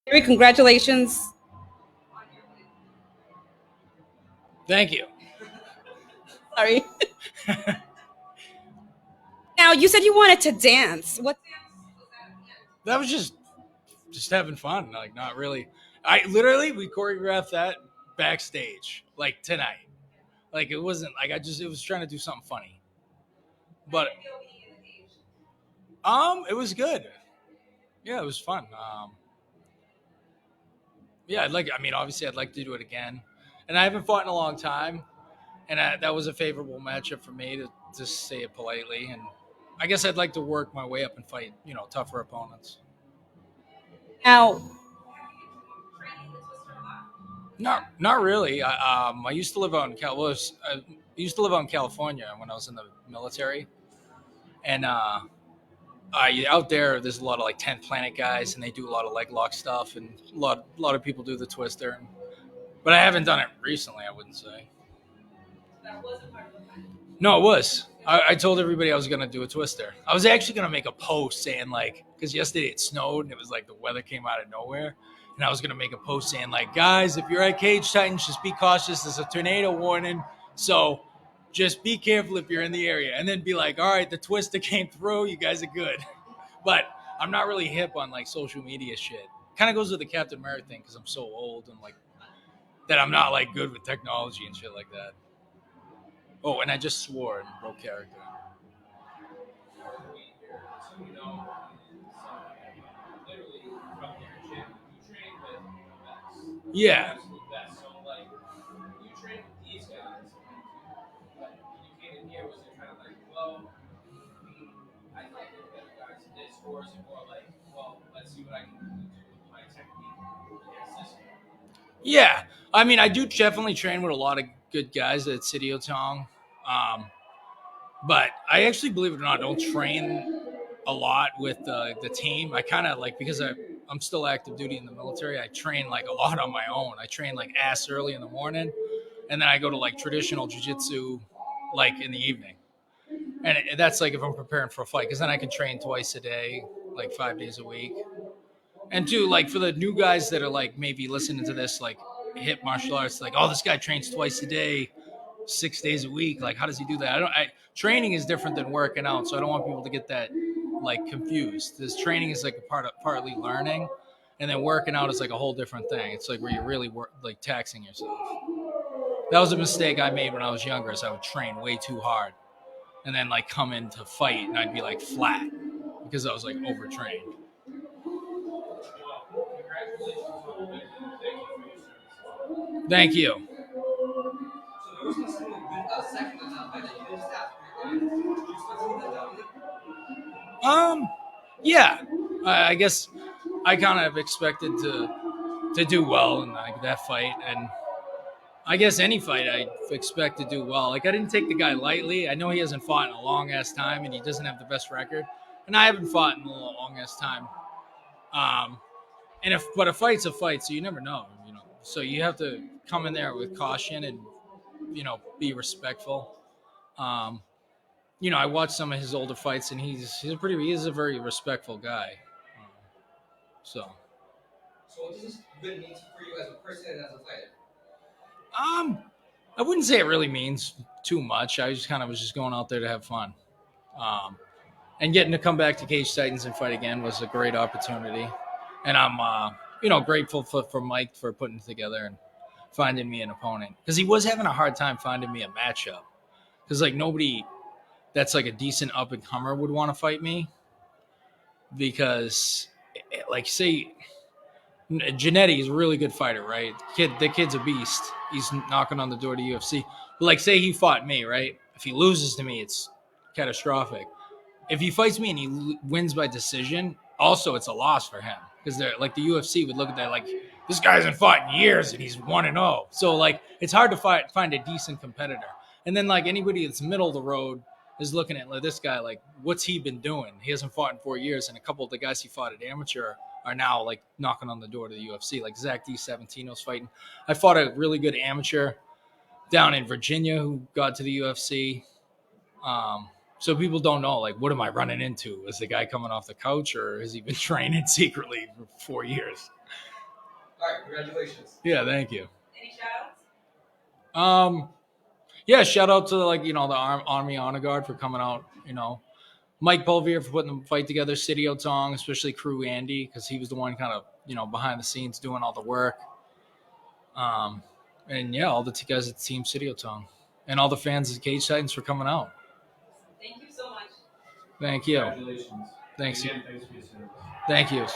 Gerry, congratulations. Thank you. Sorry. Now, you said you wanted to dance. What? That was just having fun. Like not really. I literally we choreographed that backstage like tonight. Like it wasn't like it was trying to do something funny. But it was good. Yeah, it was fun. Yeah, obviously I'd like to do it again. And I haven't fought in a long time, and that was a favorable matchup for me to just say it politely. And I guess I'd like to work my way up and fight, tougher opponents. Now, Not really. I used to live out in I used to live out in California when I was in the military, and out there, there's a lot of like 10th Planet guys, and they do a lot of leg lock stuff, and a lot of people do the twister. But I haven't done it recently. I wouldn't say. No, it was. I told everybody I was gonna do a twister. I was actually gonna make a post saying like, because yesterday it snowed and it was like the weather came out of nowhere, and I was gonna make a post saying like, guys, if you're at Cage Titans, just be cautious. There's a tornado warning, so just be careful if you're in the area, and then be like, all right, the twister came through. You guys are good. But I'm not really hip on like social media shit. Kind of goes with the Captain America thing because I'm so old and like that. I'm not like good with technology and shit like that. Oh, and I just swore and broke character. Yeah. Yeah. I do definitely train with a lot of good guys at City Otong. Um, but I actually, believe it or not, don't train a lot with the team. I kind of like, because I'm still active duty in the military, I train like a lot on my own. I train like ass early in the morning, and then I go to like traditional jujitsu like in the evening. And that's like if I'm preparing for a fight, because then I can train twice a day, like 5 days a week. And two, like for the new guys that are like maybe listening to this, like hip martial arts, like, oh, this guy trains twice a day, 6 days a week. Like, how does he do that? Training is different than working out, so I don't want people to get that like confused. This training is like a partly learning, and then working out is like a whole different thing. It's like where you're really like taxing yourself. That was a mistake I made when I was younger. Is I would train way too hard, and then like come in to fight, and I'd be like flat because I was like overtrained. Thank you. Um, yeah, I guess I kind of expected to do well in like that fight, and I guess any fight I expect to do well. Like I didn't take the guy lightly. I know he hasn't fought in a long ass time, and he doesn't have the best record, and I haven't fought in a long ass time. Um, and if but a fight's a fight, so you never know, you know. So you have to come in there with caution and be respectful. Um, I watched some of his older fights, and he's a very respectful guy. Um, so um, I wouldn't say it really means too much. I just kind of was just going out there to have fun. Um, and getting to come back to Cage Titans and fight again was a great opportunity. And I'm grateful for Mike for putting it together and finding me an opponent, because he was having a hard time finding me a matchup, because like nobody that's like a decent up and comer would want to fight me, because like say Janetti is a really good fighter, right? The kid's a beast. He's knocking on the door to UFC. But like, say he fought me, right? If he loses to me, it's catastrophic. If he fights me and he wins by decision, also it's a loss for him, because they're like the UFC would look at that like, this guy hasn't fought in years and he's 1-0. So like it's hard to find a decent competitor. And then like anybody that's middle of the road is looking at like, this guy, like, what's he been doing? He hasn't fought in 4 years, and a couple of the guys he fought at amateur are now like knocking on the door to the UFC. Like Zach D17's fighting. I fought a really good amateur down in Virginia who got to the UFC. So people don't know, like, what am I running into? Is the guy coming off the couch, or has he been training secretly for 4 years? All right, congratulations. Yeah, thank you. Any shout outs? Yeah, shout out to the Army Honor Guard for coming out. Mike Polvier for putting the fight together. City Otong, especially Crew Andy, because he was the one kind of behind the scenes doing all the work. And yeah, all the guys at Team City Otong, and all the fans of Cage Titans for coming out. Thank you so much. Thank you. Congratulations. Thanks. Again, thanks for your service. Thank you.